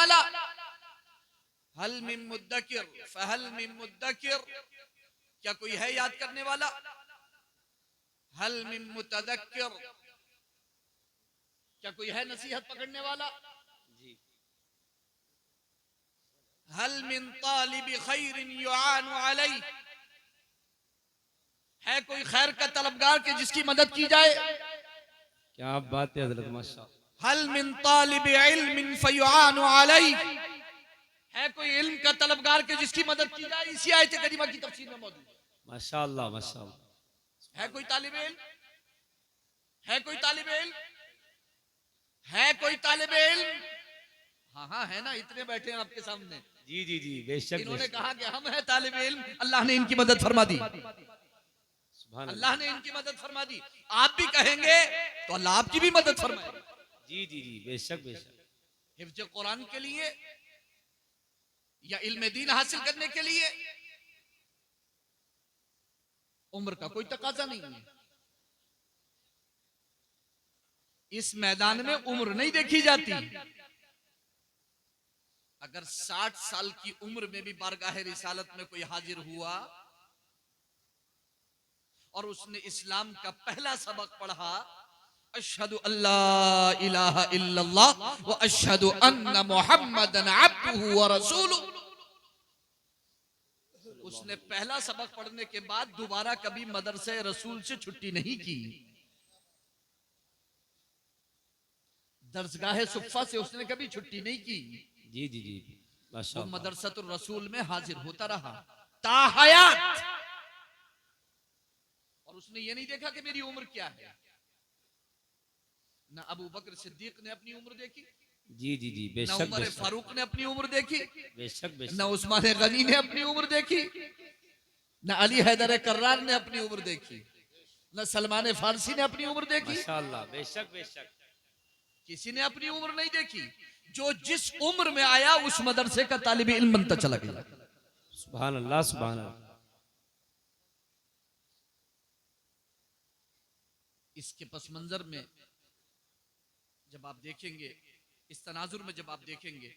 वाला? हल मिन मुद्दकिर फहल मिन मुद्दकिर, क्या कोई है याद करने वाला? हल मिन मुतदक्किर, क्या कोई है नसीहत पकड़ने वाला? जी। हल मिन तालिबि खैरिन युआनु अलैह, है कोई खैर का तलबगार के जिसकी मदद की जाए? क्या बात है हजरत, माशाअल्लाह। हल मिन तालिबि इल्मिन फयुआनु अलैह, है कोई इल्म का तलबगार के जिसकी मदद की जाए? इसी आयत करीमा की तफसीर में मौजूद है। माशाअल्लाह माशाअल्लाह। है कोई तालिब इल्म? है कोई तालिब इल्म? है कोई तालिब इल्म? हाँ हाँ है ना, इतने बैठे हैं आपके सामने। जी जी जी, बेशक इन्होंने बेशक। कहा कि हम हैं तालिब इल्म, अल्लाह ने इनकी मदद फरमा दी, सुभान अल्लाह। अल्लाह ने इनकी मदद फरमा दी। आप भी कहेंगे तो अल्लाह आपकी भी मदद फरमाए। जी जी जी, बेशक बेशक। हिफ्ज कुरान के लिए या इल्म दीन हासिल करने के लिए उम्र का कोई तकाजा नहीं है। इस मैदान में उम्र नहीं देखी जाती। अगर 60 साल की उम्र में भी बारगाह रिसालत में कोई हाजिर हुआ और उसने इस्लाम का पहला सबक पढ़ा, अशहदु अल्ला इलाहा इल्लल्लाह व अशहदु अन्ना मुहम्मदन अब्दुहु व रसूलुहु, उसने पहला सबक पढ़ने के बाद दोबारा कभी मदरसे रसूल से छुट्टी नहीं की। दरसगाह सुफ़ा से उसने कभी छुट्टी नहीं की। जी जी जी, वो माशाअल्लाह। मदरसतुर रसूल में हाजिर होता रहा ताहयात। और उसने ये नहीं देखा कि मेरी उम्र क्या है। ना अबू बकर सिद्दीक ने अपनी उम्र देखी, जी जी जी, ना बेशक उमर बेशक। फारूक ने अपनी उम्र देखी, बेशक ना बेशक। उस्मान गनी ने अपनी उम्र देखी, ना अली हैदर कर्रार ने अपनी उम्र देखी, ना सलमान फारसी ने अपनी उम्र देखी। माशाअल्लाह, बेशक बेशक। किसी ने अपनी उम्र नहीं देखी। जो जिस उम्र में आया उस मदरसे का तालिब इल्म बनता चला गया। सुभान अल्लाह सुभान अल्लाह। इसके पस मंजर में जब आप देखेंगे, इस तनाजुर में जब आप देखेंगे,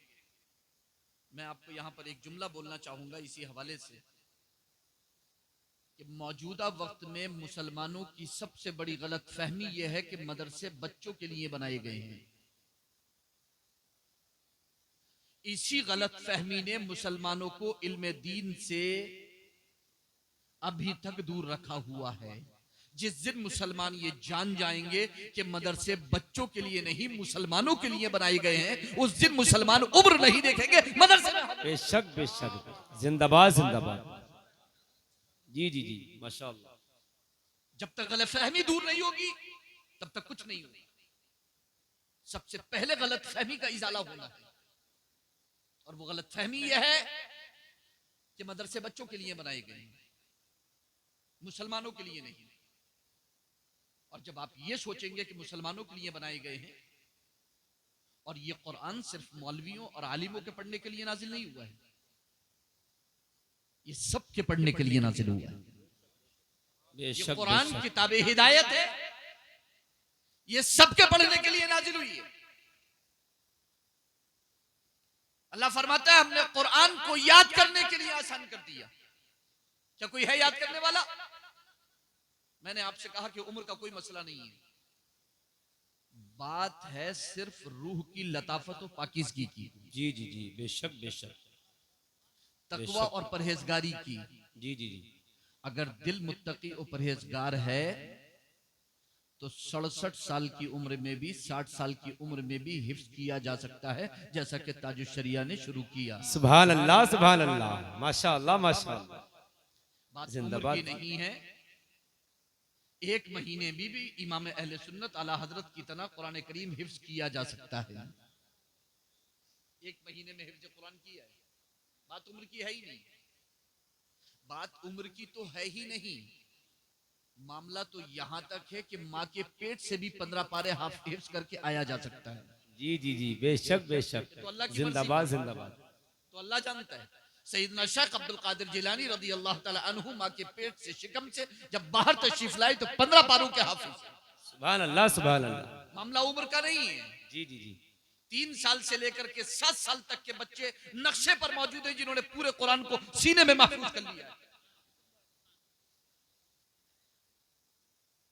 मैं आपको यहां पर एक जुमला बोलना चाहूंगा इसी हवाले से कि मौजूदा वक्त में मुसलमानों की सबसे बड़ी गलत फहमी यह है कि मदरसे बच्चों के लिए बनाए गए हैं। इसी गलत फहमी ने मुसलमानों को इल्म दीन से अभी तक दूर रखा हुआ है। जिस दिन मुसलमान ये जान जाएंगे कि मदरसे बच्चों के लिए नहीं मुसलमानों के लिए बनाए गए हैं, उस दिन मुसलमान उम्र नहीं देखेंगे मदरसे में। बेशक बेशक, जिंदाबाद जिंदाबाद। जी जी जी, माशाअल्लाह। जब तक गलतफहमी दूर नहीं होगी तब तक कुछ नहीं होगा। सबसे पहले गलतफहमी का इजाला होना है, और वो गलतफहमी यह है कि मदरसे बच्चों के लिए बनाए गए हैं, मुसलमानों के लिए नहीं। और जब आप ये सोचेंगे कि मुसलमानों के लिए बनाए गए हैं, और ये कुरान सिर्फ मौलवियों और आलिमों के पढ़ने के लिए नाजिल नहीं हुआ है, ये सब के पढ़ने के लिए नाजिल हुआ है। ये बेशक कुरान बेशक। किताब हिदायत है, ये सबके पढ़ने के लिए नाजिल हुई है। अल्लाह फरमाता है हमने कुरान को याद करने के लिए आसान कर दिया। क्या कोई है याद करने वाला? मैंने आपसे कहा कि उम्र का कोई मसला नहीं है, बात है सिर्फ रूह की लताफत और पाकीज़गी की, जी जी जी, बेशक बेशक। तकवा और परहेजगारी की। जी जी जी। अगर दिल मुत्तकी और परहेजगार है तो 67 साल की उम्र में भी 60 साल की उम्र में भी हिफ्ज किया जा सकता है, जैसा कि ताजुश शरिया ने शुरू किया। सुभान अल्लाह सुभान अल्लाह, माशाअल्लाह माशाअल्लाह। बात उम्र जिंदाबाद। की नहीं है। एक महीने में भी इमाम अहले सुन्नत आला हजरत की तरह कुरान करीम हिफ्ज किया जा सकता है। एक महीने में हिफ्ज कुरान किया है। बात उम्र की है ही नहीं, बात उम्र की तो है ही नहीं। मामला तो यहां तक है कि माँ के पेट से भी 15 पारे हिफ्ज करके आया जा सकता है। जी जी जी, बेशक बेशक। तो अल्लाह की जिंदाबाद मर्जी, जिंदाबाद। तो अल्लाह जानता है। सैयदना शेख अब्दुल कादिर जिलानी रदी अल्लाह ताला अन्हु माँ के पेट से शिकम से जब बाहर तशरीफ लाए तो 15 पारों के हाफिज। सुभान अल्लाह सुभान अल्लाह। मामला उम्र का नहीं है। जी जी जी। 3 साल से लेकर के 7 साल तक के बच्चे नक्शे पर मौजूद हैं जिन्होंने पूरे कुरान को सीने में महफूज कर लिया है।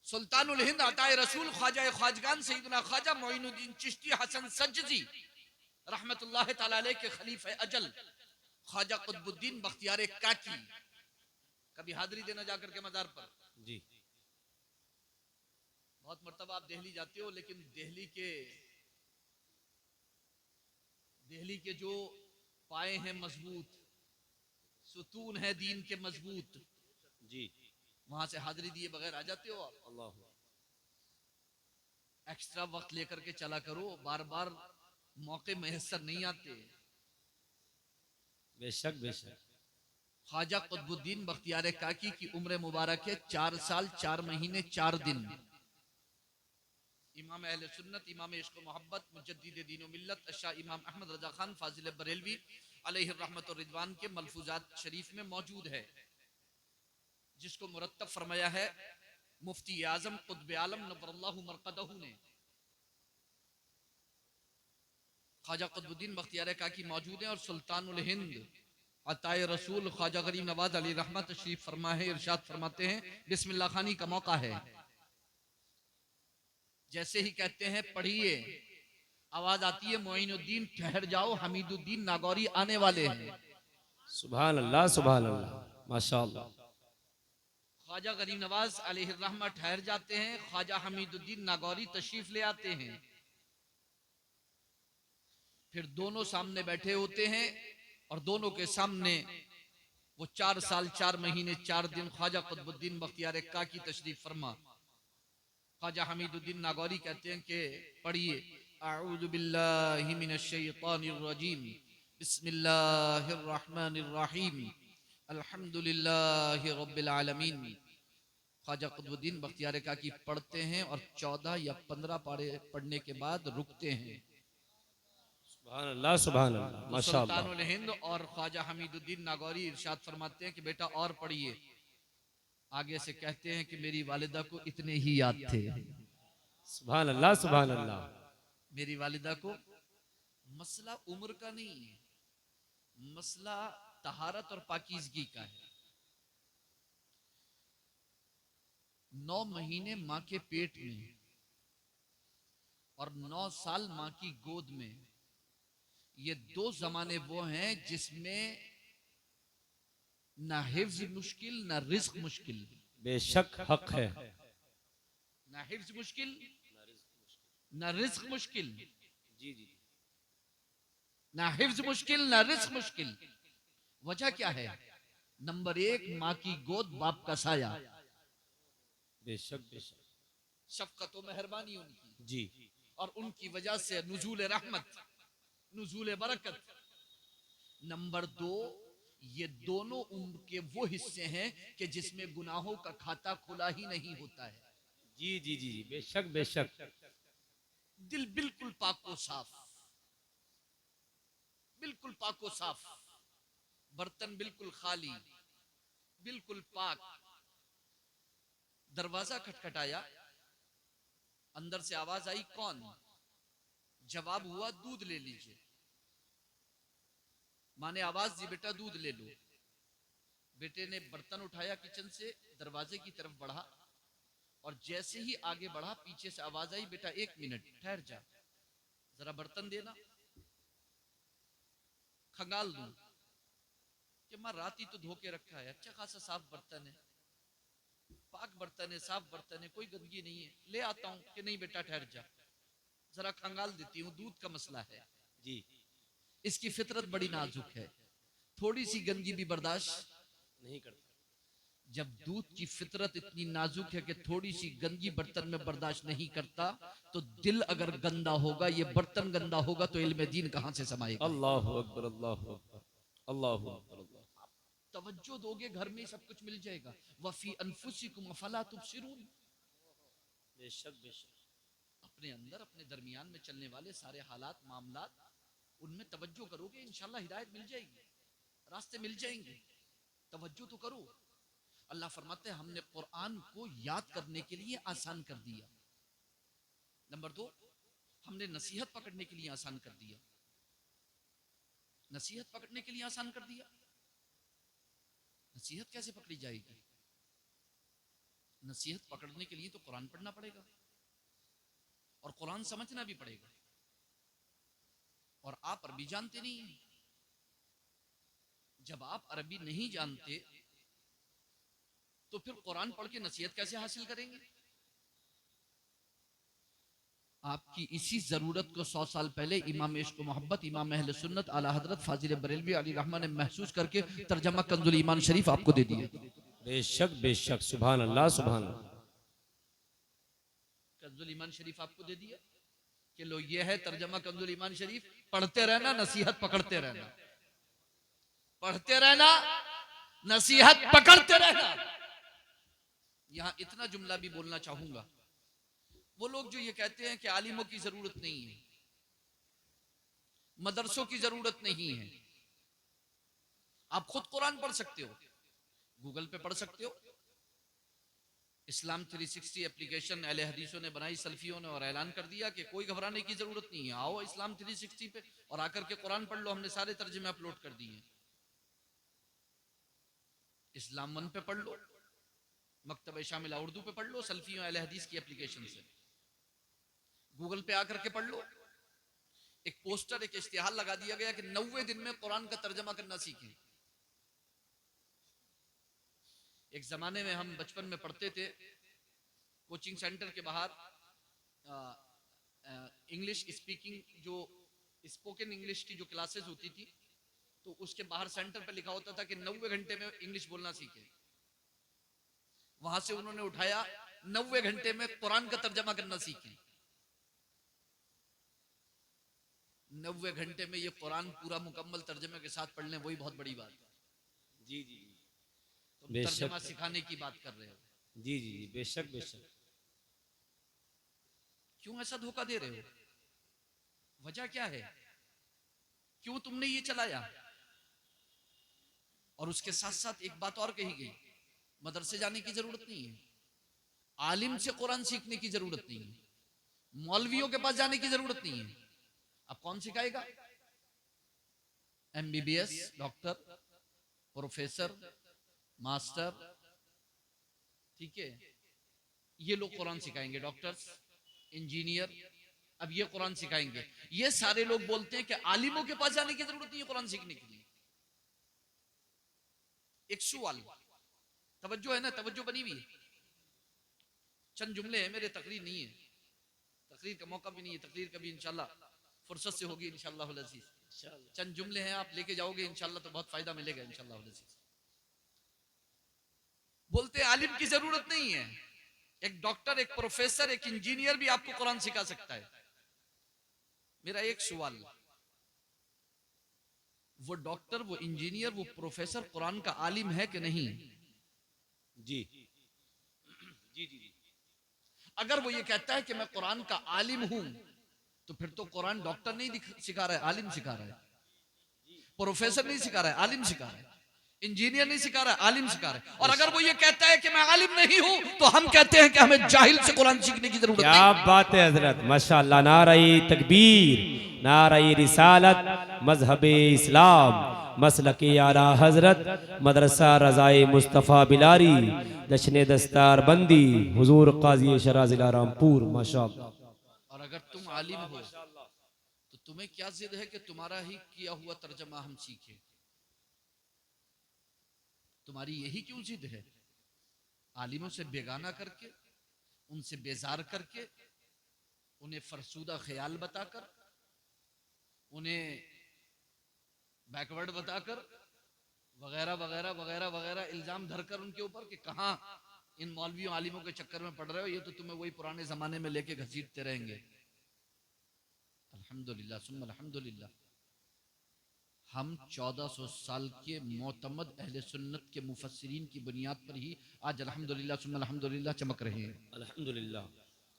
सुल्तानुल हिंद अताए रसूल ख्वाजा ख्वाजगान सैयदना ख्वाजा मोइनुद्दीन चिश्ती हसन सज्जी रहमतुल्लाह तआला अलैह के खलीफे अजल ख्वाजा कुतुबुद्दीन बख्तियार काकी कभी हाजिरी देना जाकर के मजार पर जी। बहुत मर्तबा आप दिल्ली जाते हो, लेकिन दिल्ली के जो पाए हैं मजबूत, सुतून है दीन के मजबूत, जी। वहां से हाजिरी दिए बगैर आ जाते हो आप। अल्लाह। एक्स्ट्रा वक्त लेकर के चला करो, बार बार मौके मैसर नहीं आते। बेशक बेशक। ख्वाजा कुतुबुद्दीन बख्तियार काकी की उम्र मुबारक है 4 साल 4 महीने 4 दिन। इमाम अहले सुन्नत, इमाम इश्क मोहब्बत, मुजद्दिद दीन व मिल्लत अशा इमाम अहमद रजा खान फाजिल बरेलवी अलैहि रहमत और रिदवान के मलफूजात शरीफ में मौजूद है, जिसको मुरत्तब फरमाया है मुफ्ती आजम कुतुब आलम नव्वरल्लाहु मरकदहू ने। ख्वाजा कुतुबुद्दीन बख्तियार काकी मौजूद हैं और सुल्तानुल हिंद अताए रसूल ख्वाजा गरीब नवाज अली रहमत तशरीफ फरमा है। इरशाद फरमाते हैं बिस्मिल्लाह खानी का मौका है, जैसे ही कहते हैं पढ़िए, आवाज आती है मोइनुद्दीन ठहर जाओ, हमीदुद्दीन नागौरी आने वाले हैं। सुभान अल्लाह सुभान अल्लाह, माशाअल्लाह। ख्वाजा गरीब नवाज अलैहि रहमत ठहर जाते हैं, ख्वाजा हमीदुद्दीन नागौरी तशरीफ ले आते हैं। फिर दोनों सामने बैठे होते हैं और दोनों के सामने वो 4 साल 4 महीने 4 दिन ख्वाजा कुतुबुद्दीन बख्तियार काकी तशरीफ फरमा। ख्वाजा हमीदुद्दीन नागौरी कहते हैं कि पढ़िए अऊज़ु बिल्लाहि मिनश शैतानिर रजीम बिस्मिल्लाहिर रहमानिर रहीम अल्हम्दुलिल्लाहि रब्बिल आलमीन। ख्वाजा कुतुबुद्दीन बख्तियार काकी पढ़ते हैं और 14 या 15 पारे पढ़ने के बाद रुकते हैं। सुभान अल्लाह सुभान अल्लाह, माशाअल्लाह। सुल्तानुल हिंद और ख्वाजा हमीदुद्दीन नागौरी इरशाद फरमाते हैं कि बेटा और पढ़िए। आगे से कहते हैं कि मेरी वालिदा को इतने ही याद थे। सुभान अल्लाह सुभान अल्लाह। मेरी वालिदा को मसला उम्र का नहीं है, मसला तहारत और पाकीज़गी का है। 9 महीने माँ के पेट में और 9 साल माँ की गोद में, ये 2 जमाने वो हैं जिसमें ना हिफ्ज मुश्किल ना रिज्क मुश्किल। बेशक हक है। ना हिफ्ज मुश्किल ना रिज्क मुश्किल। जी जी। ना हिफ्ज मुश्किल ना रिज्क मुश्किल। वजह क्या है? नंबर 1 माँ की गोद, बाप का साया। बेशक बेशक। शफकत व मेहरबानी उनकी जी। और उनकी वजह से नुजूल रहमत, नुजूल बरकत। नंबर 2, ये दोनों उम्र के वो हिस्से हैं कि जिसमें गुनाहों का खाता खुला ही नहीं होता है। जी जी जी जी, बेशक बेशक। दिल बिल्कुल पाको साफ, बिल्कुल पाको साफ, बर्तन बिल्कुल खाली, बिल्कुल पाक। दरवाजा खटखटाया, अंदर से आवाज आई कौन? जवाब हुआ दूध ले लीजिए। माँ ने आवाज दी बेटा दूध ले लो। बेटे ने बर्तन उठाया किचन से, दरवाजे की तरफ बढ़ा और जैसे ही आगे बढ़ा पीछे से आवाज आई बेटा 1 मिनट ठहर जा, जरा बर्तन देना, खंगाल दूं। कि माँ रात ही तो धो के रखा है, अच्छा खासा साफ बर्तन है, पाक बर्तन है, साफ बर्तन है, कोई गंदगी नहीं है, ले आता हूं। कि नहीं बेटा ठहर जा, जरा खंगाल देती हूँ, दूध का मसला है। जी। इसकी फितरत बड़ी नाजुक है, थोड़ी सी गंदगी भी बर्दाश्त नहीं करता। जब दूध की फितरत इतनी नाजुक है कि थोड़ी सी गंदगी बर्तन में बर्दाश्त नहीं करता, तो दिल अगर गंदा होगा, ये बर्तन गंदा होगा, तो इल्म दीन कहां से समाएगा? अल्लाहु अकबर अल्लाहु अकबर अल्लाहु अकबर अल्लाह। तवज्जो दोगे घर में सब कुछ मिल जाएगा। वफी अनफुसिकुम अफला तुबसिरून। बेशक बेशक। अपने अंदर अपने दरमियान में चलने वाले सारे हालात मामलात, उनमें तवज्जो करोगे, इंशाल्लाह हिदायत मिल जाएगी, रास्ते मिल जाएंगे। तवज्जो तो करो। अल्लाह फरमाते हैं हमने कुरान को याद करने के लिए आसान कर दिया। नंबर 2, हमने नसीहत पकड़ने के लिए आसान कर दिया। नसीहत पकड़ने के लिए आसान कर दिया। नसीहत कैसे पकड़ी जाएगी? नसीहत पकड़ने के लिए तो कुरान पढ़ना पड़ेगा और कुरान समझना भी पड़ेगा। और आप अरबी जानते नहीं हैं। जब आप अरबी नहीं जानते तो फिर कुरान पढ़ के नसीहत कैसे हासिल करेंगे? आपकी इसी जरूरत को 100 साल पहले इमाम इश्क मोहब्बत, इमाम अहले सुन्नत आला हजरत फाजिल बरेलवी अली रहमा ने महसूस करके तर्जमा कंजुल ईमान शरीफ आपको दे दिया। बेशक बेशक, सुभान अल्लाह सुभान अल्लाह। कंजुल ईमान शरीफ आपको दे दिया कि लो ये है तर्जमा कंजुल ईमान शरीफ, पढ़ते रहना, नसीहत पकड़ते रहना, पढ़ते रहना, नसीहत पकड़ते रहना। यहां इतना जुमला भी बोलना चाहूंगा, वो लोग जो ये कहते हैं कि आलिमों की जरूरत नहीं है, मदरसों की जरूरत नहीं है, आप खुद कुरान पढ़ सकते हो, गूगल पे पढ़ सकते हो। इस्लाम 360 एप्लीकेशन अहले हदीसों ने बनाई, सल्फियों ने, और ऐलान कर दिया कि कोई घबराने की जरूरत नहीं है, आओ इस्लाम 360 पे और आकर के कुरान पढ़ लो। हमने सारे तर्जुमे अपलोड कर दिए हैं। इस्लाम 1 पे पढ़ लो, मकतब शामिला उर्दू पे पढ़ लो, सल्फियों अहले हदीस की एप्लीकेशन से। गूगल पे आकर के पढ़ लो। एक पोस्टर, एक इश्तिहार लगा दिया गया कि 90 दिन में कुरान का तर्जमा करना सीखें। एक जमाने में हम बचपन में पढ़ते थे, कोचिंग सेंटर के बाहर इंग्लिश स्पीकिंग, जो स्पोकन इंग्लिश की जो क्लासेस होती थी, तो उसके बाहर सेंटर पे लिखा होता था कि 90 घंटे में इंग्लिश बोलना सीखे। वहां से उन्होंने उठाया 90 घंटे में कुरान का तर्जमा करना सीखें। 90 घंटे में ये कुरान पूरा मुकम्मल तर्जमे के साथ पढ़ लें, वही बहुत बड़ी बात है। जी जी तुम तर्जमा सिखाने की बात कर रहे हो। जी जी जी, बेशक बेशक। क्यों ऐसा धोखा दे रहे हो? वजह क्या है? क्यों तुमने ये चलाया? और उसके साथ साथ एक बात और कही गई, मदरसे जाने की जरूरत नहीं है, आलिम से कुरान सीखने की जरूरत नहीं है, मौलवियों के पास जाने की जरूरत नहीं है। अब कौन सिखाएगा? MBBS डॉक्टर, प्रोफेसर, मास्टर, ठीक है, ये लोग कुरान सिखाएंगे। डॉक्टर्स, इंजीनियर, अब ये कुरान सिखाएंगे। ये सारे लोग बोलते हैं कि आलिमों के पास जाने की जरूरत नहीं है कुरान सीखने के लिए। एक सवाल, तवज्जो है ना? तवज्जो बनी हुई है। चंद जुमले हैं मेरे, तकरीर नहीं है, तकरीर का मौका भी नहीं है, तकरीर कभी इंशाल्लाह फुर्सत से होगी इंशाल्लाह अज़ीज़। चंद जुमले हैं, आप लेके जाओगे इंशाल्लाह तो बहुत फायदा मिलेगा इंशाल्लाह अज़ीज़। बोलते आलिम की जरूरत नहीं है, एक डॉक्टर, एक प्रोफेसर, एक इंजीनियर भी आपको कुरान सिखा सकता है। मेरा एक सवाल, वो डॉक्टर, वो इंजीनियर, वो प्रोफेसर कुरान का आलिम है कि नहीं? जी जी जी। अगर वो ये कहता है कि मैं कुरान का आलिम हूं, तो फिर तो कुरान डॉक्टर नहीं सिखा रहा है, आलिम सिखा रहा है। प्रोफेसर नहीं सिखा रहा है, आलिम सिखा रहा है। इंजीनियर नहीं सिखा रहा है, आलिम सिखा रहा है। और अगर वो ये कहता है कि मैं आलिम नहीं हूं, तो हम कहते हैं कि हमें जाहिल से कुरान सीखने की जरूरत नहीं। क्या बात है हजरत, माशाअल्लाह। नाराई तकबीर, नाराई रिसालत, मजहब इस्लाम, मसलक आला हजरत, मदरसा रजाए मुस्तफ़ा बिलारी, जश्न दस्तार बंदी, हुजूर काजी शरा जिला रामपुर, माशाअल्लाह। और अगर तुम आलिम हो तो तुम्हें क्या जिद है कि तुम्हारा ही किया हुआ तर्जमा हम सीखें? तुम्हारी यही क्यों जिद है? आलिमों से बेगाना करके, उनसे बेजार करके, उन्हें फरसूदा ख्याल बताकर, उन्हें बैकवर्ड बताकर, वगैरह वगैरह वगैरह वगैरह इल्जाम धरकर उनके ऊपर कि कहां इन मौलवियों आलिमों के चक्कर में पड़ रहे हो, ये तो तुम्हें वही पुराने जमाने में लेके घसीटते रहेंगे। अल्हम्दुलिल्लाह सुम्मा अल्हम्दुलिल्लाह, हम 1400 साल के मोतमद अहले सुन्नत के मुफस्सिरीन की बुनियाद पर ही आज अल्हम्दुलिल्लाह सुम्मा अल्हम्दुलिल्लाह चमक रहे हैं। अल्हम्दुलिल्लाह,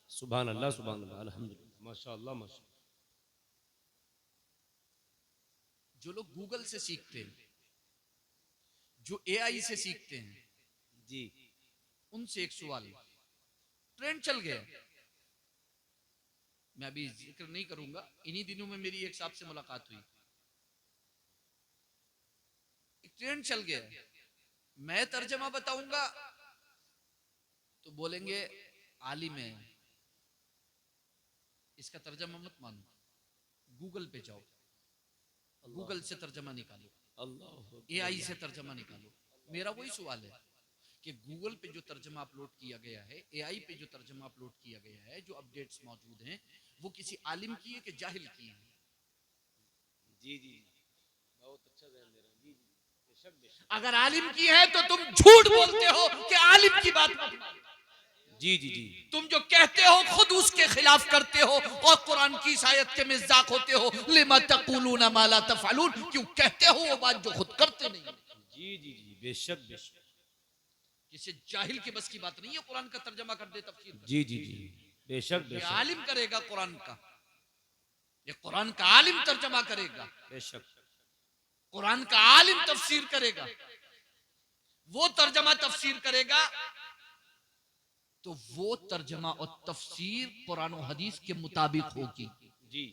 सुभान अल्लाह सुभान अल्लाह, अल्हम्दुलिल्लाह, माशाअल्लाह माशाअल्लाह। जो लोग गूगल से सीखते हैं, जो AI से सीखते हैं, जी, उनसे एक सवाल, ट्रेंड चल गया, मैं अभी जिक्र नहीं करूंगा। इन्हीं दिनों में मेरी एक साहब से मुलाकात हुई, एक ट्रेंड चल गया, मैं तर्जमा बताऊंगा तो बोलेंगे आलिम है, इसका तर्जमा मत मानो, गूगल पे जाओ, गूगल से तर्जमा निकालो, एआई से तर्जमा निकालो। मेरा वही सवाल है कि गूगल पे जो तर्जमा अपलोड किया गया है, एआई पे जो तर्जमा अपलोड किया गया है, जो अपडेट्स मौजूद हैं, वो किसी आलिम की है कि जाहिल की है? जी जी, बहुत अच्छा ध्यान दे रहे हैं। जी जी, बेशक बेशक। अगर आलिम की है तो तुम झूठ बोलते हो कि आलिम की बात मत मानो। जी जी जी, तुम जो कहते हो खुद उसके खिलाफ करते हो और कुरान की इस आयत के मिज़ाक होते हो, लिमा तक़ूलूना मा ला तफ़अलून, क्यों कहते हो वो बात जो खुद करते नहीं। जी जी जी, बेशक बेशक। किसी जाहिल की बस की बात नहीं है कुरान का तर्जमा कर दे, तफसीर कर जी जी जी, बेशक दे। ये बेशक आलिम करेगा कुरान का, ये कुरान का आलिम तर्जमा करेगा, बेशक। कुरान का आलिम तफसीर करेगा। वो तर्जमा तफसीर करेगा तो वो तर्जमा और तफसीर कुरान और हदीस के मुताबिक होगी। जी,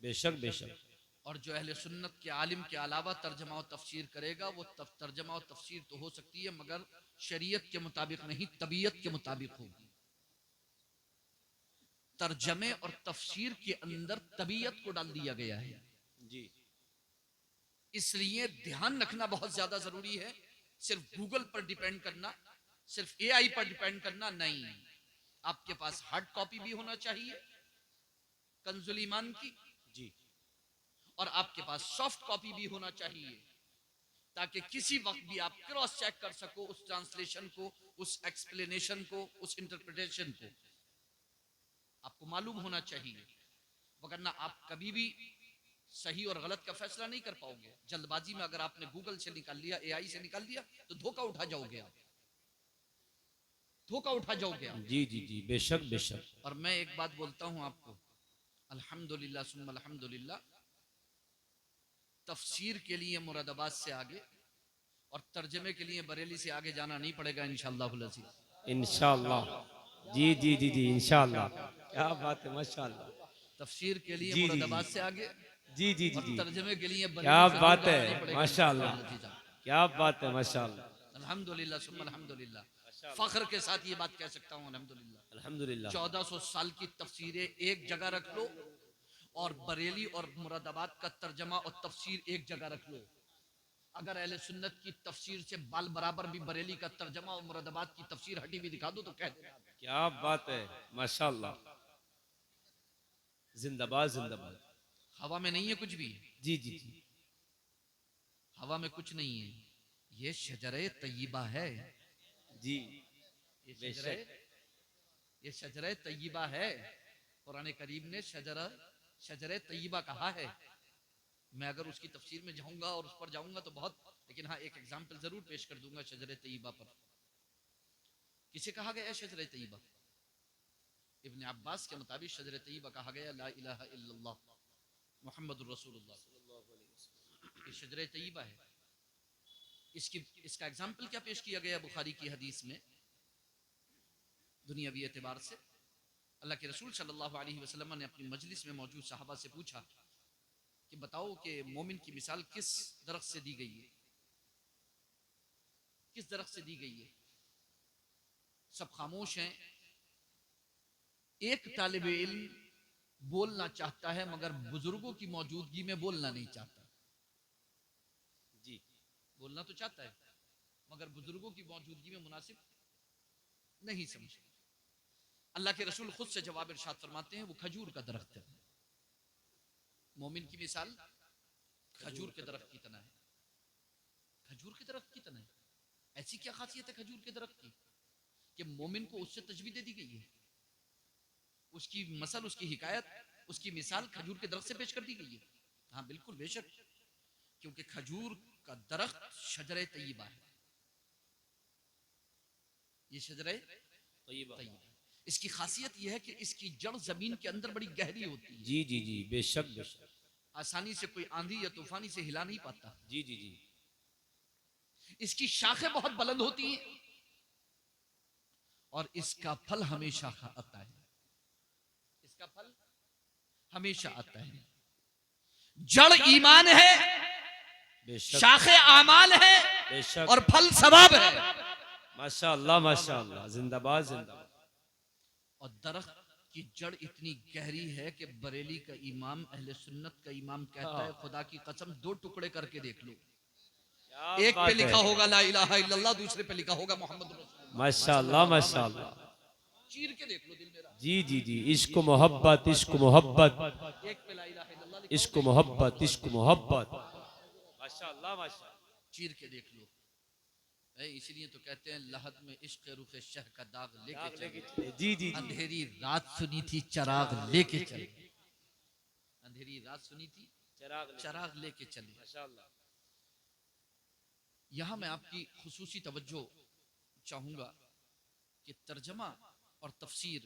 बेशक बेशक। और जो अहले सुन्नत के आलिम के अलावा तर्जमा और तफसीर करेगा, वो तर्जमा और तफसीर तो हो सकती है मगर शरीयत के मुताबिक नहीं, तबीयत के मुताबिक होगी। तर्जमे और तफसीर के अंदर तबीयत को डाल दिया गया है, जी, इसलिए ध्यान रखना बहुत ज्यादा जरूरी है। सिर्फ गूगल पर डिपेंड करना, सिर्फ एआई पर डिपेंड करना नहीं। आपके पास हार्ड कॉपी भी होना चाहिए कंजुल ईमान की, जी, और आपके पास सॉफ्ट कॉपी भी होना चाहिए, ताकि किसी वक्त भी आप क्रॉस चेक कर सको उस ट्रांसलेशन को, उस एक्सप्लेनेशन को, उस इंटरप्रिटेशन को। आपको मालूम होना चाहिए, वरना आप कभी भी सही और गलत का फैसला नहीं कर पाओगे। जल्दबाजी में अगर आपने गूगल से निकाल लिया, एआई से निकाल लिया, तो धोखा उठा जाओगे आप, धोखा उठा जाओगे आप। जी जी जी, बेशक बेशक। और मैं एक बात बोलता हूं आपको, अल्हम्दुलिल्लाह सुम्मा अल्हम्दुलिल्लाह, तफसीर के लिए मुरादाबाद से आगे और तर्जमे के लिए बरेली से आगे जाना नहीं पड़ेगा इंशाअल्लाह अज़ीज़। इंशाअल्लाह। जी जी जी जी, इंशाअल्लाह। क्या बात है, माशाअल्लाह। तफसीर के लिए जी जी मुरादाबाद जी से आगे जी जी जी और जी, तर्जमे के लिए क्या बरेली से दूर बात जाना नहीं है, पड़ेगा माशाअल्लाह। इंशाअल्लाह अज़ीज़। क्या बात है, माशाअल्लाह। अल्हम्दुलिल्लाह सुम्मा अल्हम्दुलिल्लाह, फख्र के साथ ये बात कह सकता हूँ अल्हम्दुलिल्लाह। अल्हम्दुलिल्लाह। 1400 साल की तफसीरें एक जगह रख लो और बरेली और मुरादाबाद का तर्जमा और तफसीर एक जगह रख लो। अगर अहले सुन्नत की तफसीर से बाल बराबर भी बरेली का तर्जमा और मुरादाबाद की तफसीर हटी भी दिखा दो तो कह देना। क्या बात है, माशाअल्लाह। जिंदाबाद जिंदाबाद। हवा में नहीं है कुछ भी, जी जी जी हवा में कुछ नहीं है, ये शजरे तय्यबा है, जी, ये शजरे, बेशक। ये शजरे तय्यबा है। कुरान करीम ने शजरे तय्यबा कहा है। मैं अगर उसकी तफसीर में जाऊंगा और उस पर जाऊंगा तो बहुत, लेकिन हाँ एक एग्जाम्पल जरूर पेश कर दूंगा शजरे तय्यबा पर। किसे कहा गया शजरे तय्यबा? इब्न अब्बास के मुताबिक शजरे तय्यबा कहा गया ला इलाहा इल्लल्लाह मुहम्मदुर रसूलुल्लाह, ये शजरे तय्यबा है। इसका एग्जाम्पल क्या पेश किया गया बुखारी की हदीस में? दुनियावी एतबार से अल्लाह के रसूल सल्लल्लाहु अलैहि वसल्लम ने अपनी मजलिस में मौजूद सहाबा से पूछा कि बताओ कि मोमिन की मिसाल किस दरख्त से दी गई है, किस दरख्त से दी गई है? सब खामोश हैं। एक तालिब इल्म बोलना चाहता है मगर बुजुर्गों की मौजूदगी में बोलना नहीं चाहता। जी, बोलना तो चाहता है मगर बुजुर्गों की मौजूदगी में मुनासिब नहीं समझता। अल्लाह के रसूल खुद से जवाब इरशाद फरमाते हैं, वो खजूर का दरख्त है। मोमिन की मिसाल खजूर के दरख्त की तरह है। खजूर के दरख्त की तरह है। ऐसी क्या खासियत है खजूर के दरख्त की कि मोमिन को उससे तजबीह दे दी गई है, उसकी मसल, उसकी हिकायत, उसकी मिसाल खजूर के दरख्त से पेश कर दी गई है। हाँ बिल्कुल बेशक, क्योंकि खजूर का दरख्त शजरे तय्यबा है। ये शजरे तय्यबा। तय्यबा, इसकी खासियत यह है कि इसकी जड़ जमीन के अंदर बड़ी गहरी होती है। जी जी जी, बेशक बेशक। आसानी से कोई आंधी या तूफानी से हिला नहीं पाता। जी जी जी, इसकी शाखें बहुत बुलंद होती हैं और इसका फल हमेशा आता है। इसका फल हमेशा आता है। जड़ ईमान है, बेशक शाखे आमाल है, बेशक। और फल सवाब है। माशाअल्लाह माशाअल्लाह, जिंदाबाद जिंदाबाद। और दरख्त की जड़ इतनी गहरी है कि बरेली का इमाम, अहले सुन्नत का इमाम कहता है, खुदा की कसम 2 टुकड़े करके देख लो, क्या एक पे बात लिखा है। होगा ला इलाहा इल्लल्लाह, दूसरे पे लिखा होगा मोहम्मद रसूलुल्लाह। माशाअल्लाह माशाअल्लाह। चीर के देख लो दिल मेरा, जी जी जी, इश्क मोहब्बत, इश्क मोहब्बत, एक पे ला इलाहा इल्लल्लाह लिखा इश्क होगा, मोहब्बत, इश्क मोहब्बत। माशाअल्लाह माशाअल्लाह। चीर के देख लो। इसलिए तो कहते हैं लहद में इश्क रुख शह का दाग लेके चले, जी जी जी। अंधेरी रात सुनी थी चराग लेके चले, अंधेरी रात सुनी थी चराग लेके चले। माशाअल्लाह। यहां मैं आपकी खुसूसी तवज्जो चाहूंगा कि तर्जमा और तफसीर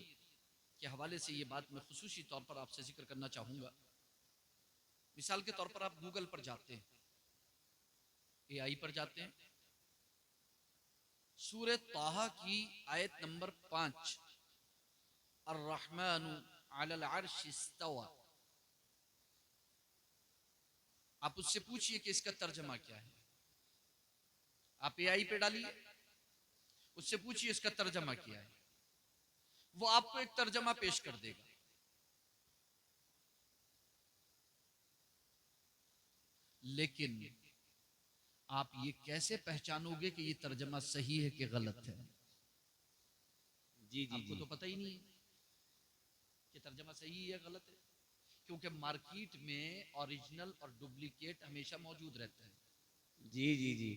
के हवाले से ये बात मैं खुसूसी तौर पर आपसे जिक्र करना चाहूंगा। मिसाल के तौर पर आप गूगल पर जाते हैं, AI पर जाते हैं, सूरह ताहा की आयत नंबर 5, अर्रहमानु अलल अर्श इस्तवा, आप उससे पूछिए कि इसका तर्जमा क्या है। आप AI पे डालिए, उससे पूछिए इसका तर्जमा क्या है, वो आपको एक तर्जमा पेश कर देगा। लेकिन आप ये कैसे पहचानोगे कि ये तर्जमा सही है कि गलत है? जी जी आपको जी। तो पता ही नहीं है कि तर्जमा सही है या गलत है, क्योंकि मार्केट में ओरिजिनल और डुप्लीकेट हमेशा मौजूद रहता है। जी जी जी,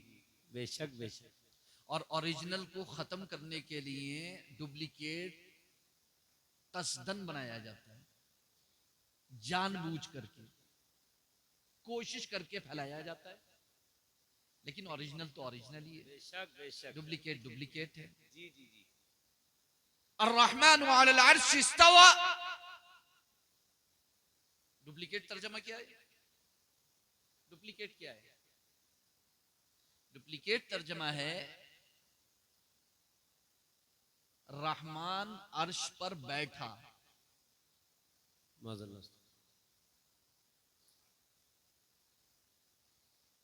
बेशक बेशक। और ओरिजिनल को खत्म करने के लिए डुप्लीकेट कसदन बनाया जाता है, जानबूझ करके कोशिश करके फैलाया जाता है। लेकिन ओरिजिनल तो ओरिजिनल ही है, बेशक बेशक। डुप्लीकेट डुप्लीकेट है। जी जी जी। अर्रहमान अलल अर्श इस्तवा, डुप्लीकेट तर्जमा क्या है? डुप्लीकेट क्या है? डुप्लीकेट तर्जमा है रहमान अर्श पर बैठा। माज़अल्लाह।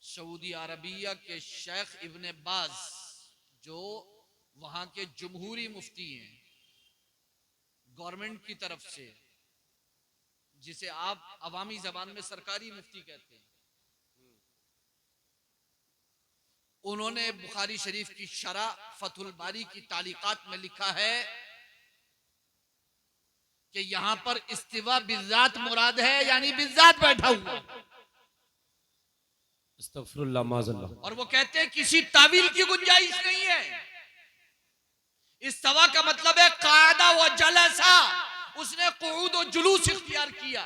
सऊदी अरबिया के शेख इब्ने बाज, जो वहां के जमहूरी मुफ्ती हैं, गवर्नमेंट की तरफ से, जिसे आप अवामी जबान में सरकारी मुफ्ती कहते हैं, उन्होंने बुखारी शरीफ की शरह फतहुल बारी की तालीकात में लिखा है कि यहां पर इस्तिवा बिज़ात मुराद है, यानी बिज़ात बैठा हुआ। अस्तगफिरुल्लाह माज़अल्लाह। और वो कहते हैं किसी तावील की गुंजाइश नहीं है। इस्तवा का मतलब है कायदा व जलसा, उसने कुऊद व जुलूस इख्तियार किया।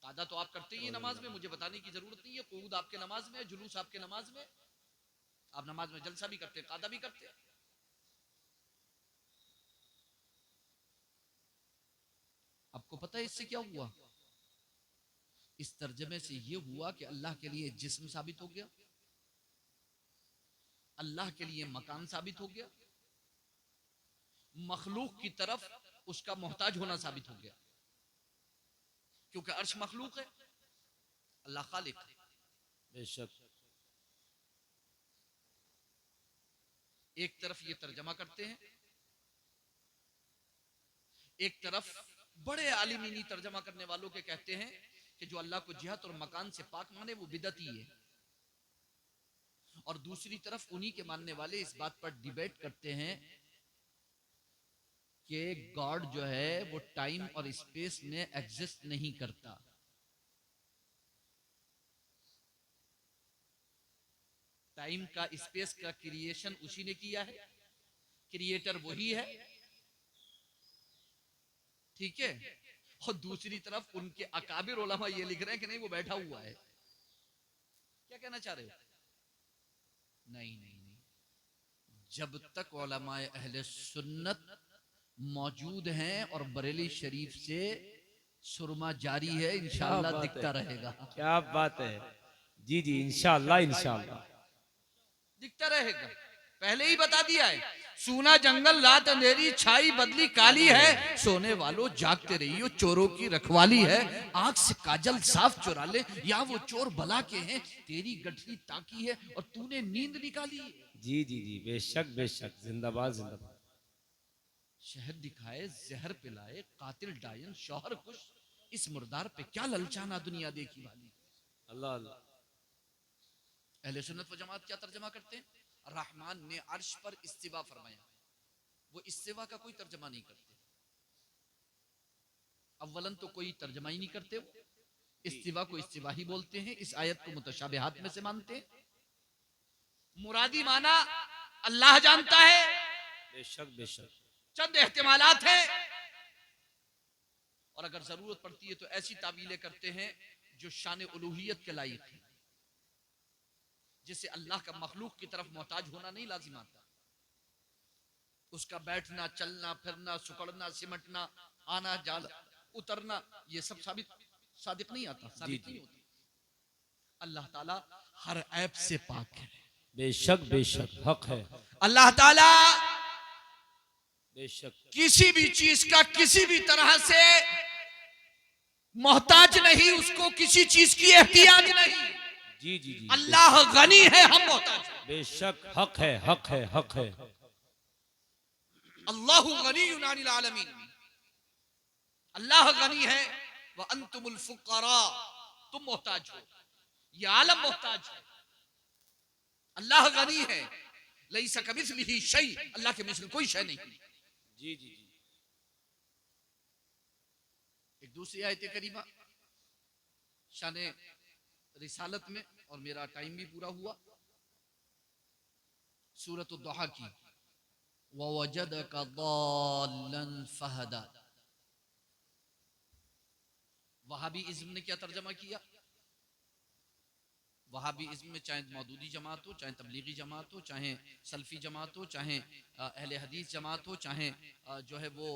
कायदा तो आप करते ही नमाज में, मुझे बताने की जरूरत नहीं है। कुऊद आपके नमाज में, जुलूस आपके नमाज में, आप नमाज में जलसा भी करते हैं, कायदा भी करते हैं। आपको पता है इससे क्या हुआ? इस तर्जमे से यह हुआ कि अल्लाह के लिए जिस्म साबित हो गया, अल्लाह के लिए मकान साबित हो गया, मखलूक की तरफ उसका मोहताज होना साबित हो गया। क्योंकि अर्श मखलूक है, अल्लाह खालिक है। बेशक। एक तरफ ये तर्जमा करते हैं, एक तरफ बड़े आलिमीनी तर्जमा करने वालों के कहते हैं कि जो अल्लाह को जिहत और मकान से पाक माने वो बिदती है। और दूसरी तरफ उन्हीं के मानने वाले इस बात पर डिबेट करते हैं कि गॉड जो है वो टाइम और स्पेस में एग्जिस्ट नहीं करता। टाइम का, स्पेस का क्रिएशन उसी ने किया है, क्रिएटर वही है, ठीक है। और दूसरी तरफ उनके अकाबिर उलमा ये लिख रहे हैं कि नहीं वो बैठा हुआ है। क्या कहना चाह रहे हो? नहीं नहीं नहीं, जब तक उलमाए अहले सुन्नत मौजूद हैं और बरेली शरीफ से सुरमा जारी है, इंशाअल्लाह दिखता रहेगा। क्या बात है। जी जी, इंशाअल्लाह इंशाअल्लाह दिखता रहेगा। पहले ही बता दिया है, सूना जंगल रात अंधेरी छाई बदली काली है, सोने वालों जागते रहियो चोरों की रखवाली है, आंख से काजल साफ चुरा ले या वो चोर भला के हैं, तेरी गठरी ताकी है और तूने नींद निकाली है। जी जी जी, बेशक बेशक, जिंदाबाद जिंदाबाद। शहद दिखाए जहर पिलाए कातिल डायन शौहर खुश, इस मुर्दार पे क्या ललचाना दुनिया देखी वाली। अल्लाह अल्लाह। अहले सुन्नत व जमात क्या तर्जमा करते हैं? रहमान ने अर्श पर इस्तिवा फरमाया। वो इस्तिवा का कोई तर्जमा नहीं करते। अव्वलन तो कोई तर्जमा ही नहीं करते, वो इस्तिवा को इस्तिवा ही बोलते हैं। इस आयत को मुतशाबिहात में से मानते हैं। मुरादी माना अल्लाह जानता है, बेशक बेशक। चंद एहतिमालात हैं, और अगर जरूरत पड़ती है तो ऐसी तावीलें करते हैं जो शान उलूहियत के लायक है, जिससे अल्लाह का मखलूक की तरफ मोहताज होना नहीं लाजिम आता। उसका बैठना चलना फिरना सुकड़ना सिमटना आना जाना उतरना ये सब सादिक नहीं आता, साबित नहीं होता। अल्लाह ताला हर ऐब से पाक है। बेशक बेशक, हक है। अल्लाह ताला बेशक किसी भी चीज का किसी भी तरह से मोहताज नहीं, उसको किसी चीज की एहतियाज नहीं। जी जी जी, अल्लाह गनी है, हम मोहताज हैं। बेशक हक है, हक है, हक है। अल्लाहु गनीयुन अनिल आलमीन, अल्लाह गनी है, व अंतुमुल फुकरा, तुम मोहताज हो, ये आलम मोहताज है। अल्लाह गनी है, लैसा कमिस्लिही शै, अल्लाह के मिसल कोई शय नहीं। जी जी जी। एक दूसरी आयत करीमा शाने रिसालत में, और मेरा टाइम भी पूरा हुआ, सूरत दुहा की, ववजदका दाल्लन फहदा। वहाबी इज्म ने क्या तर्जमा किया? वहाबी इज्म में चाहे मौदूदी जमात हो, चाहे तबलीगी जमात हो, चाहे सल्फी जमात हो, चाहे अहले हदीस जमात हो, चाहे जो है वो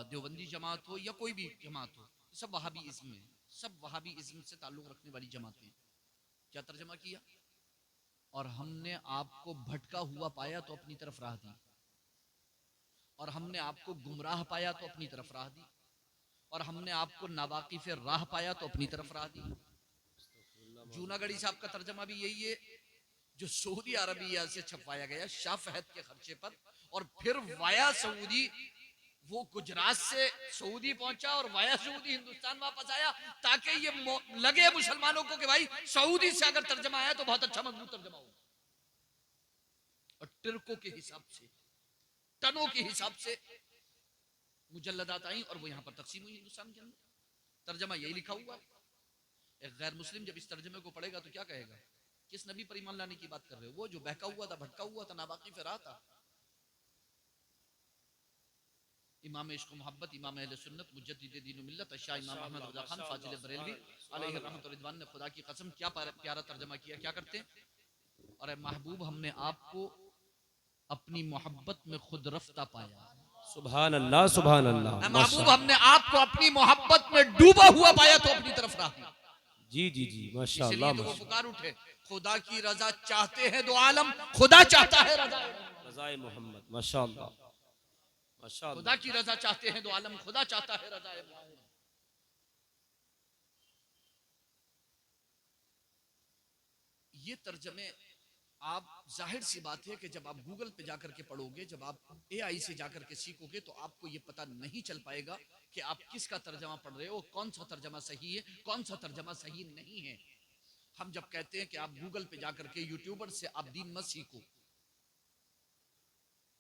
देवबंदी जमात हो, या कोई भी जमात हो, सब वहाबी इज्म में, सब वहाबी इज्म से ताल्लुक रखने वाली जमातें। क्या तर्जमा किया? और हमने आपको भटका हुआ पाया तो अपनी तरफ राह दी, और हमने आपको गुमराह पाया तो अपनी तरफ राह दी, और हमने आपको नावाकिफ राह पाया तो अपनी तरफ राह दी। जूनागढ़ी साहब का तर्जमा भी यही है, जो सऊदी अरबिया से छपवाया गया शाह फहद के खर्चे पर, और फिर वाया सऊदी, वो गुजरात से सऊदी पहुंचा और वाया सऊदी हिंदुस्तान वापस आया, ताकि ये लगे मुसलमानों को कि भाई सऊदी से अगर तर्जमा आया तो बहुत अच्छा मजबूत तर्जमा होगा। और टिरकों के हिसाब से, टनों के हिसाब से मुजल्लदात आई, और वो यहाँ पर तकसीम हुई हिंदुस्तान के अंदर। तर्जमा यही लिखा हुआ है। एक गैर मुस्लिम जब इस तर्जमे को पढ़ेगा तो क्या कहेगा? किस नबी पर ईमान लाने की बात कर रहे हो? वो जो बहका हुआ था, भटका हुआ था, नावाकिफ रहा था। इमाम इश्क मोहब्बत, इमाम अहले सुन्नत, मुजद्दिद दीन मिल्लत शाह इमाम अहमद रज़ा खान फाजिल बरेलवी अलैहि रहमत व रिदवान ने खुदा की कसम क्या प्यारा तर्जमा किया। क्या करते हैं? और महबूब हमने आपको अपनी मोहब्बत में खुद रफ्ता पाया। सुभान अल्लाह, सुभान अल्लाह। महबूब हमने आपको अपनी मोहब्बत में डूबा हुआ पाया तो अपनी तरफ राह दी। जी जी जी, माशाअल्लाह। इसलिए तो वो पुकार उठे, खुदा की रजा चाहते हैं दो आलम, खुदा चाहता है रज़ाए मोहम्मद, माशाअल्लाह माशाअल्लाह। खुदा की रजा चाहते हैं दो आलम, खुदा चाहता है रजाए मोहम्मद। ये तर्जमे आप, जाहिर सी बात है कि जब आप गूगल पे जाकर के पढ़ोगे, जब आप एआई से जाकर के सीखोगे, तो आपको ये पता नहीं चल पाएगा कि आप किसका तर्जमा पढ़ रहे हो, कौन सा तर्जमा सही है, कौन सा तर्जमा सही नहीं है। हम जब कहते हैं कि आप गूगल पे जाकर के यूट्यूबर से आप दीन मत सीखो,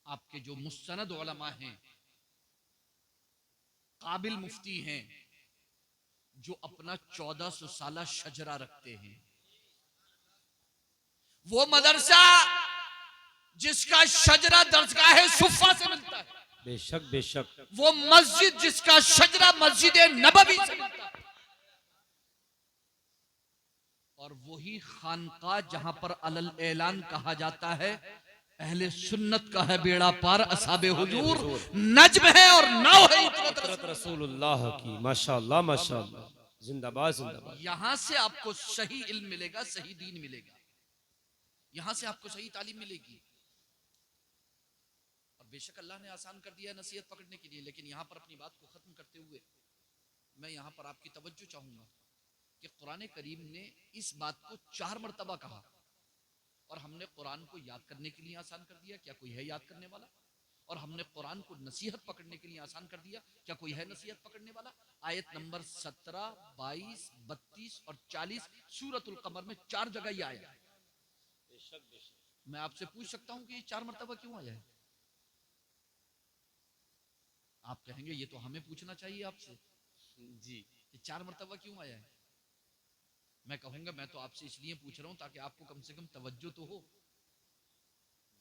आपके जो मुस्तनद उलमा हैं, काबिल मुफ्ती हैं, जो अपना 1400 साला शजरा रखते हैं, वो मदरसा जिसका शजरा दरसगाह सुफ़ा से मिलता है, बेशक बेशक, वो मस्जिद जिसका शजरा मस्जिद नबवी से मिलता है, और वही खानका जहां पर अलल ऐलान कहा जाता है अहले सुन्नत का है बेड़ा पार, असहाबे हुजूर नज्म है और नाव है इतरत रसूलुल्लाह की। माशाअल्लाह माशाअल्लाह, जिंदाबाद जिंदाबाद। यहां से आपको सही इल्म मिलेगा, सही दीन मिलेगा, यहां से आपको सही तालीम मिलेगी। बेशक अल्लाह ने आसान कर दिया नसीहत पकड़ने के लिए, लेकिन यहाँ पर अपनी बात को खत्म करते हुए मैं यहाँ पर आपकी तवज्जो चाहूंगा कि कुरान करीम ने इस बात को 4 मरतबा कहा और हमने कुरान को याद करने के लिए आसान कर दिया। क्या कोई है याद करने वाला? और हमने कुरान को नसीहत पकड़ने के लिए आसान कर दिया। क्या कोई है नसीहत पकड़ने वाला? आयत नंबर 17, 22, 32 और 40 सूरतुल कमर में 4 जगह ये आया। मैं आपसे पूछ सकता हूं कि ये 4 मरतबा क्यों आया है? आप कहेंगे ये तो हमें पूछना चाहिए आपसे जी, ये 4 मरतबा क्यों आया है? मैं कहूंगा मैं तो आपसे इसलिए पूछ रहा हूं ताकि आपको कम से कम तवज्जो तो हो।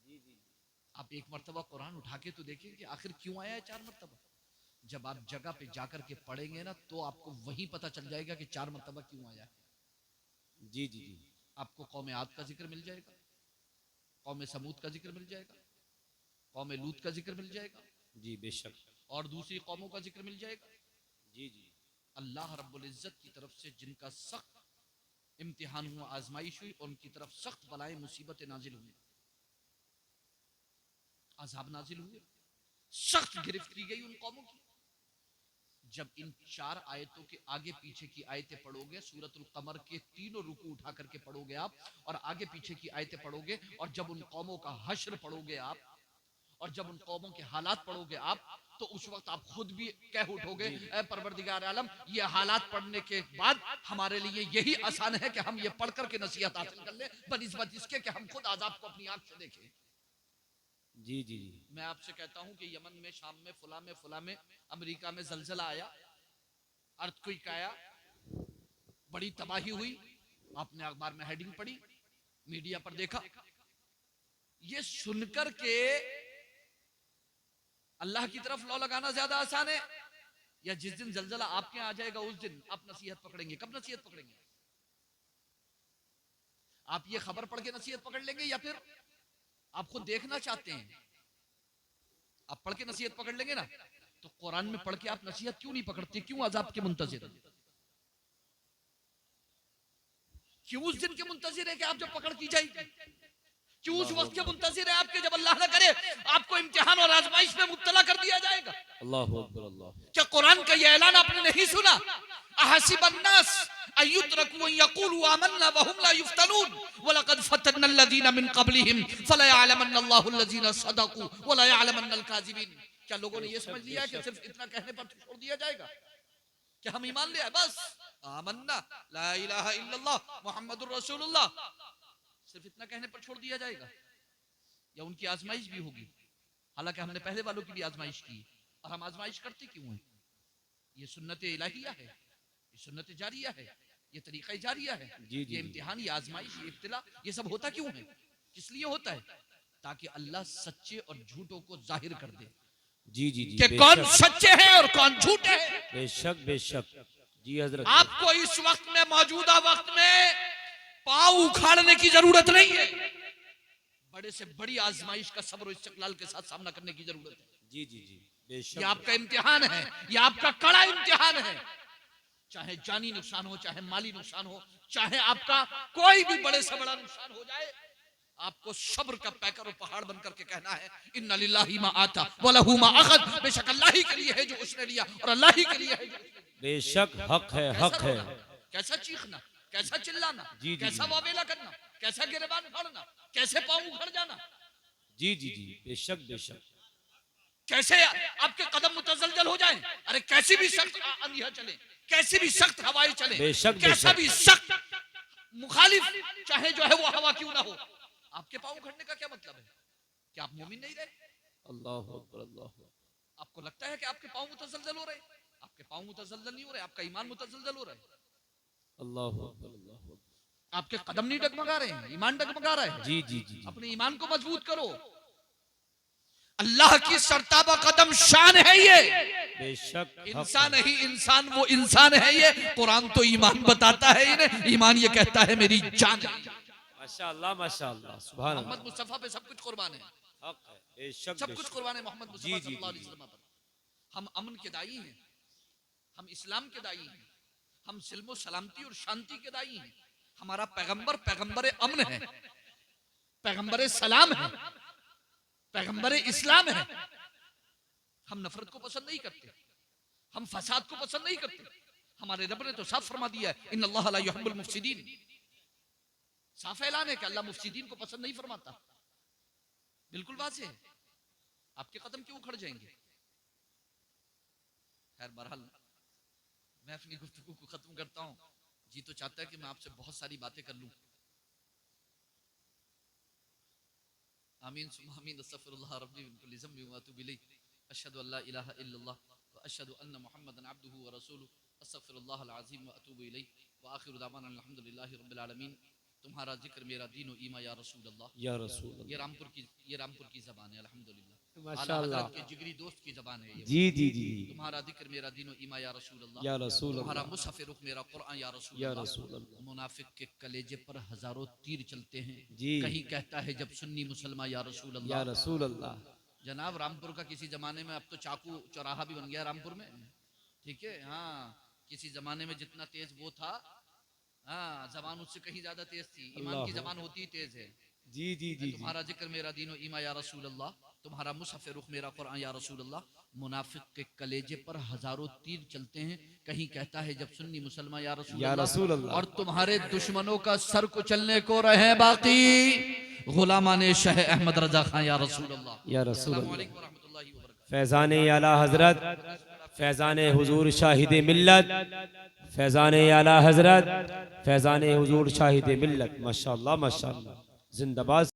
जी जी, आप एक मरतबा कुरान उठा के तो देखिए कि आखिर क्यों आया है 4 मरतबा। जब आप जगह पे जाकर के पढ़ेंगे ना तो आपको वहीं पता चल जाएगा कि 4 मरतबा क्यों आया है। जी जी जी, आपको कौम आद का जिक्र मिल जाएगा, कौम समूद का जिक्र मिल जाएगा, कौम लूत का जिक्र मिल जाएगा जी बेशक, और दूसरी कौमों का जिक्र मिल जाएगा जी जी। अल्लाह रब्बुल इज्जत की तरफ से जिनका सख्त इम्तिहान हुआ, आजमाइश हुई, और उनकी तरफ सख्त बलाएं मुसीबतें नाजिल हुई, अज़ाब नाजिल हुए, सख्त गिरफ्त की गई उन कौमों की। जब इन 4 आयतों के आगे पीछे की आयतें पढ़ोगे, सूरतुल कमर के तीनों रुकू उठा करके पढ़ोगे आप, और आगे पीछे की आयतें पढ़ोगे, और जब उन कौमों का हश्र पढ़ोगे आप, और जब उन कौमों के हालात पढ़ोगे आप, तो उस वक्त आप खुद भी कह उठोगे, ऐ परवरदिगार आलम, ये हालात पढ़ने के बाद हमारे लिए यही आसान है कि हम ये पढ़ करके नसीहत हासिल कर ले, बनिस्बत इसके कि हम खुद आजाब को अपनी आंख से देखें। जी जी जी, मैं आपसे कहता हूं कि यमन में, शाम में, फुला में, अमेरिका में जलजला आया, अर्थक्वेक आया, बड़ी तबाही हुई। आपने अखबार में हेडिंग पढ़ी, मीडिया पर देखा। ये सुनकर के अल्लाह की तरफ लौ लगाना ज्यादा आसान है, या जिस दिन जलजला आपके आ जाएगा उस दिन आप नसीहत पकड़ेंगे? कब नसीहत पकड़ेंगे? आप ये खबर पढ़ के नसीहत पकड़ लेंगे, या फिर आप खुद देखना चाहते हैं? आप पढ़ के नसीहत पकड़ लेंगे ना, तो कुरान में पढ़ के आप नसीहत क्यों नहीं पकड़ते? क्यों अजाब के मुंतजिर? क्यों उस दिन के मुंतजिर है कि आप जब पकड़ की जाएगी? क्यों उस वक्त के मुंतजिर है आपके जब अल्लाह न करे आपको इम्तिहान और आजमाइश में मुब्तला कर दिया जाएगा? अल्लाह अकबर अल्लाह। क्या कुरान का यह ऐलान आपने नहीं सुना? अहसिबन्नास अय्युतरकू अन यक़ूलू आमन्ना व हुम ला युफ्तनून व लक़द फतन्ना अल्लज़ीना मिन क़ब्लिहिम फला यअलमन्ना अल्लाहु अल्लज़ीना सदक़ू व ला यअलमन्ना अल-काज़िबीन। क्या लोगों ने यह समझ लिया है कि सिर्फ इतना कहने पर छोड़ दिया जाएगा कि हम ईमान ले आए बस? आमन्ना ला इलाहा इल्लल्लाह मुहम्मदुर रसूलुल्लाह, सिर्फ इतना कहने पर छोड़ दिया जाएगा? या उनकी आजमाइश भी होगी? हालांकि हमने पहले वालों की भी आजमाइश की, और हम आजमाइश करते क्यों हैं? ये सुन्नत इलाहिया है, ये सुन्नत जारिया है, ये तरीका जारिया है। ये इम्तिहान, ये आजमाइश, ये इब्तिला, ये सब होता क्यों है? किस लिए होता है? ताकि अल्लाह सच्चे और झूठों को जाहिर कर दे। जी जी जी, कि कौन सच्चे हैं और कौन झूठे हैं। बेशक बेशक जी हजरत। आपको इस वक्त में, मौजूदा वक्त में पांव उखाड़ने की जरूरत नहीं है, बड़े से बड़ी आजमाइश का सब्र और इस्तिक़लाल के साथ सामना करने की जरूरत है। जी जी जी बेशक। ये आपका इम्तिहान है, ये आपका कड़ा इम्तिहान है। चाहे जानी नुकसान हो, चाहे माली नुकसान हो, चाहे आपका कोई भी बड़े से बड़ा नुकसान हो जाए, आपको सब्र का पैकर और पहाड़ बनकर के कहना है इन्ना लिल्लाहि मा आता व लहू मा अखद। बेशक अल्लाह ही के लिए है जो उसने लिया, और अल्लाह ही के लिए है जो बेशक हक है, हक है। कैसा चीखना, कैसा चिल्लाना, कैसा वावेला करना, कैसा गिरबान फाड़ना, कैसे पांव उखड़ जाना। जी जी जी बेशक बेशक। कैसे आपके कदम मुतजलजल हो जाएं, अरे कैसी भी सख्त अंधिया चले, कैसी भी सख्त हवाएं चले, कैसा भी सख्त मुखालिफ चाहे जो है वो हवा क्यों ना हो, आपके पांव उखड़ने का क्या मतलब है? क्या आप मोमिन नहीं रहे? अल्लाह अकबर अल्लाह। आपको लगता है कि आपके पांव मुतजलजल हो रहे? आपके पांव मुतजलजल नहीं हो रहे, आपका ईमान मुतजलजल हो रहा है। अल्लाह अकबर अल्लाह। आपके कदम नहीं डगमगा रहे हैं, ईमान डगमगा रहा है। जी जी जी, अपने ईमान को मजबूत करो। अल्लाह की सरताबा कदम शान है ये। बेशक इंसान ही इंसान, वो इंसान है ये। कुरान तो ईमान बताता है इन्हें, ईमान ये कहता है मेरी जान है। माशाअल्लाह माशाअल्लाह सुभान अल्लाह। मोहम्मद मुस्तफा पे सब कुछ कुर्बान है, हक है बेशक, सब कुछ कुर्बान है मोहम्मद मुस्तफा सल्लल्लाहु अलैहि वसल्लम पर। हम अमन के दाई हैं, हम इस्लाम के दाई हैं, हम सिल्म सलामती और शांति के दाई हैं। हमारा पैगंबर पैगंबर अमन है, पैगंबर सलाम है, पैगंबर इस्लाम है। हम नफरत को पसंद नहीं करते, हम फसाद को पसंद नहीं करते। हमारे रब ने तो साफ फरमा दिया है, इन्नल्लाह ला युहिब्बुल मुफसिदीन। साफ ऐलान है कि अल्लाह मुफसिदीन को पसंद नहीं फरमाता। बिल्कुल वाज़ेह है, आपके कदम क्यों उखड़ जाएंगे। खैर बहरहाल मैं अपनी गुफ्तगू को खत्म करता हूं। जी तो चाहता है कि मैं आपसे बहुत सारी बातें कर लूं। आमीन सुम्मा आमीन। अस्तगफिरुल्लाह रब्बी मिन कुल्लि ज़ंबि व अतूबु इलैह। अशहदु अल्ला इलाहा इल्लल्लाह व अशहदु अन्ना मुहम्मदन अब्दुहु व रसूलुहु। अस्तगफिरुल्लाहल अज़ीम व अतूबु इलैह व आखिरु दावाना अल्हम्दुलिल्लाहि रब्बिल आलमीन। तुम्हारा जिक्र मेरा दीन व ईमा या रसूल अल्लाह। या रसूल अल्लाह। ये रामपुर की ज़बान है अल्हम्दुलिल्लाह। माशाअल्लाह। हज़रत के जिगरी दोस्त की ज़बान है ये। जी जी जी जी। तुम्हारा जिक्र मेरा दीन व ईमा या रसूल अल्लाह। या रसूल तुम्हारा अल्लाह। मुसहफ़ रुख मेरा कुरान या रसूल या अल्लाह। रसूल अल्लाह। मुनाफिक के कलेजे पर हजारों तीर चलते हैं, जी। कहीं कहता है जब सुन्नी मुसलमान या रसूल या अल्लाह। रसूल अल्लाह। जनाब रामपुर का किसी जमाने में, अब तो चाकू चौराहा भी बन गया रामपुर में, ठीक है। हाँ, किसी जमाने में जितना तेज वो था, हाँ जबान उससे कहीं ज्यादा तेज थी। ईमान की जबान होती ही तेज है। जी जी जी। तुम्हारा जिक्र मेरा दीन व ईमा या रसूल अल्लाह। तुम्हारा मुसहफ़ रुख मेरा कुरान या रसूल अल्लाह। मुनाफिक के कलेजे पर हजारों तीर चलते हैं, कहीं कहता है जब सुन्नी मुसलमान या रसूल अल्लाह। और तुम्हारे दुश्मनों का सर कुचलने को रहे बाकी गुलामाने शाह अहमद रजा खान या रसूल अल्लाह। या रसूल अस्सलामु अल्लाह। अलैकुम व रहमतुल्लाहि व बरकातुहू। फैज़ान आला हजरत, फैज़ान हुजूर शाहिद मिल्लत, फैज़ान आला हजरत, फैज़ान हुजूर शाहिद मिल्लत। माशाअल्लाह माशाअल्लाह। जिंदाबाद।